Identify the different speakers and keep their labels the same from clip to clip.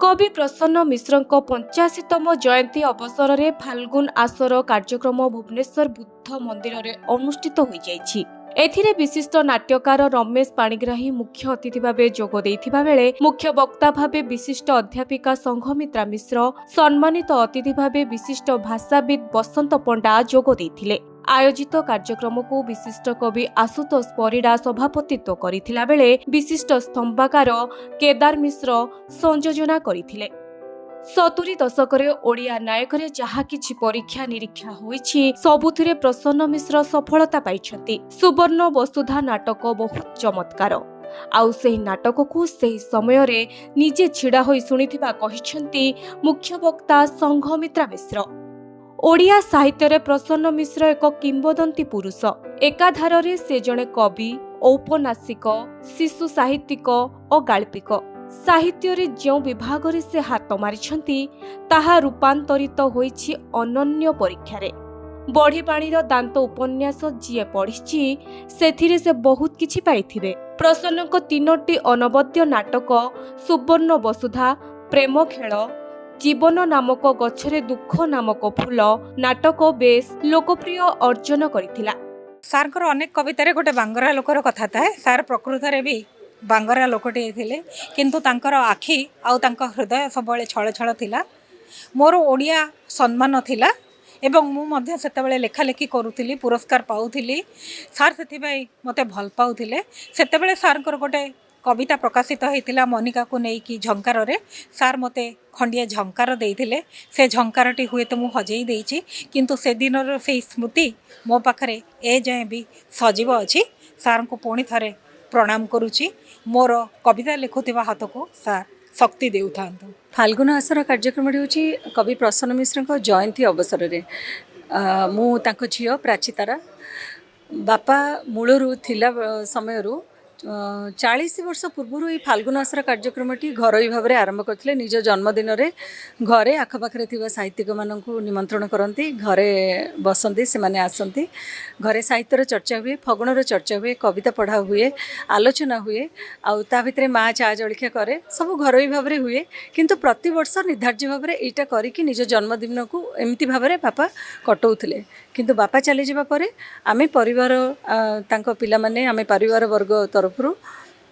Speaker 1: कवि प्रसन्न मिश्रଙ୍କ 85तम जयंती अवसर में फाल्गुन आसर कार्यक्रम भुवनेश्वर बुद्ध मंदिर में अनुष्ठित हो जाइछि। एथिरे विशिष्ट नाट्यकार रमेश पाणिग्राही मुख्य अतिथि भाव जोग देइथिबा बेले मुख्य वक्ता भाव विशिष्ट अध्यापिका संघमित्रा मिश्र, सम्मानित अतिथि भाव विशिष्ट भाषाविद बसंत पंडा जोग देइथिले। आयोजित कार्यक्रम को विशिष्ट कवि आशुतोष परिडा सभापतित्व करिथिला बेले विशिष्ट स्तंभाकार केदार मिश्र संयोजना करिथिले। 70 दशक ओडिया नायक जहा किछि परीक्षा निरीक्षा होईछि सबुथिरे प्रसन्न मिश्र सफलता पाइछंती। सुवर्ण वसुधा नाटक बहुत चमत्कार आउ सेही नाटक को सेही समय रे निजे छिड़ा होई सुनिथिबा कहिछंती मुख्य वक्ता संघमित्रा मिश्र। ओडिया साहित्य रे प्रसन्न मिश्र एक किंबदंती पुरुष। एकाधार रे से जणे कवि, औपन्यासिक, शिशु साहित्यिक और गाल्पिक। साहित्य रे जो विभाग रे से हाथ मारिछंती ताहा रूपांतरित होईछि अनन्य परीक्षा रे। बढी पाणीर दांत उपन्यास जीए पढ़िछि सेथिरे से बहुत किछि पाइथिबे। प्रसन्नक 3टी अनवद्य नाटक सुवर्ण वसुधा, प्रेम खेल, जीवन नामक गछरे दुख नामक फूल नाटक बेस लोकप्रिय अर्जन करथिला।
Speaker 2: सारकर अनेक कवितारे गोटे बांगरा लोकर कथा थाए। सार प्रकृतरे भी बांगरा लोकटे थिले, किंतु तांकर आखि आउ तांकर हृदय सबले छळ छळ थिला। मोर ओडिया सम्मान थिला एवं मु मध्य सेतेबेले लेखालेखी करूथिली, पुरस्कार पाउथिली। सार सेथिबाई मते भल पाउथिले। सेतेबेले सारकर गोटे कविता प्रकाशित होइतिला मनिका को नेकी झंकार रे। सार मते खंडिया झंकार देइथिले। से झंकारटी हुए तो मु हजेई देइछि, किंतु से दिनर से स्मृति मो पाखरे ए जाय भी सजीव अछि। सार को पुणी थरे प्रणाम करुछि। मोर कविता लेखुथिबा हाथ को सार शक्ति देउथांतु।
Speaker 3: फाल्गुन आसर कार्यक्रम होछि कवि प्रसन्न मिश्र जयंती अवसर रे मु तांको झियो प्राचितारा बापा मूलरू थिला समयरू 40 वर्ष पूर्व ये फाल्गुन आसर कार्यक्रमटी घरोई भाव में आरंभ करते। निज जन्मदिन रे घरे आखपाखे थिबा साहित्यिक माननकु निमंत्रण करती, घरे बसंती, से माने आसंती। घरे साहित्यर चर्चा हुए, फगुणर चर्चा हुए, कविता पढ़ा हुए, आलोचना हुए, आउ ता भितरे माँ चा जलखिया करे, सब घरोई भाव में हुए। किंतु प्रति वर्ष निर्धार्य भाव में एटा करिकि निज जन्मदिन को एमती भाव में बापा कटौले। किंतु बापा चली जाबा परे आमे परिवार तांको पिला माने आमे परिवार वर्ग तरफरु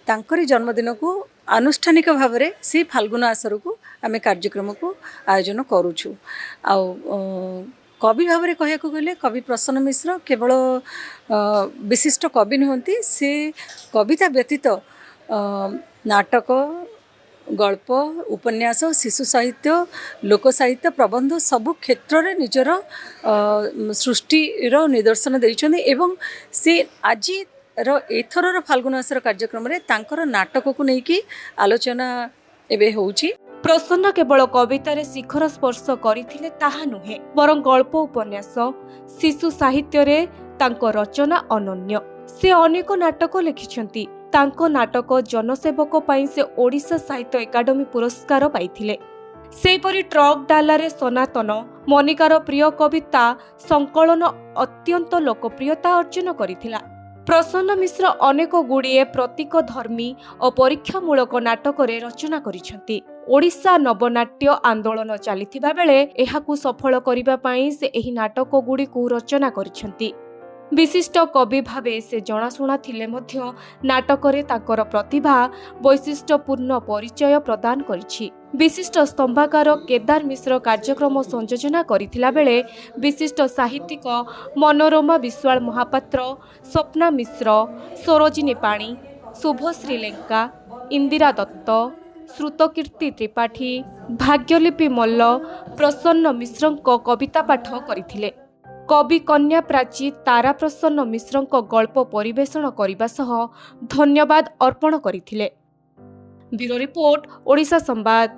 Speaker 3: तांकरी जन्मदिन को आनुष्ठानिक भाव में से फाल्गुन आसर को आमे कार्यक्रम को आयोजन करूछु। आउ कवि भाव में कहया गले कवि प्रसन्न मिश्र केवल विशिष्ट कवि नुहंती, से कविता व्यतीत नाटक, गल्प, उपन्यास, शिशु साहित्य, लोक साहित्य, प्रबंध सबु क्षेत्र रे निजर सृष्टिर निदर्शन देइछन्ते। एवं से आज एथर फाल्गुन आसर कार्यक्रम रे तांकर नाटक को नेकी आलोचना एबे होउची।
Speaker 1: प्रसन्न केवल कवितारे शिखर स्पर्श करिथिले ताहा नुहे, बरं गल्प, उपन्यास, शिशु साहित्य रे तांको रचना अनन्य। से अनेक नाटक लिखिछन्ती। तांको नाटक जनसेवक पाई से ओडिशा साहित्य एकाडेमी पुरस्कार पाइथिले। सेपरि ट्रक डालारे सनातन, मनिकार प्रिय कविता संकलन अत्यंत लोकप्रियता अर्जन करिथिला। प्रसन्न मिश्र अनेक गुड़िए प्रतीक धर्मी और परीक्षामूलक नाटक रचना करिछन्ती। ओडिशा नवनाट्य आंदोलन चलिथिबा बेले एहाकु सफल करिबा पई से एही नाटक गुडी को रचना करिछन्ती। विशिष्ट कवि भावे से जनाशुना थिले मध्य नाटक रे ताकर प्रतिभा वैशिष्ट्यपूर्ण परिचय प्रदान करिछि। विशिष्ट स्तंभाकार केदार मिश्र कार्यक्रम संयोजना करिथिला बेले विशिष्ट साहित्यिक मनोरमा विश्वाल महापात्र, स्वप्ना मिश्र, सरोजिनी पाणी, शुभश्री लेंका, इंदिरा दत्त, श्रुतकीर्ति त्रिपाठी, भाग्यलिपि मल्ल प्रसन्न मिश्रଙ୍କ कविता पाठ करिथिले। कवि कन्या प्राची तारा प्रसन्न मिश्रଙ୍କ गल्प परिवेषण करने सह धन्यवाद अर्पण करथिले। ब्यूरो रिपोर्ट, ओडिशा संवाद।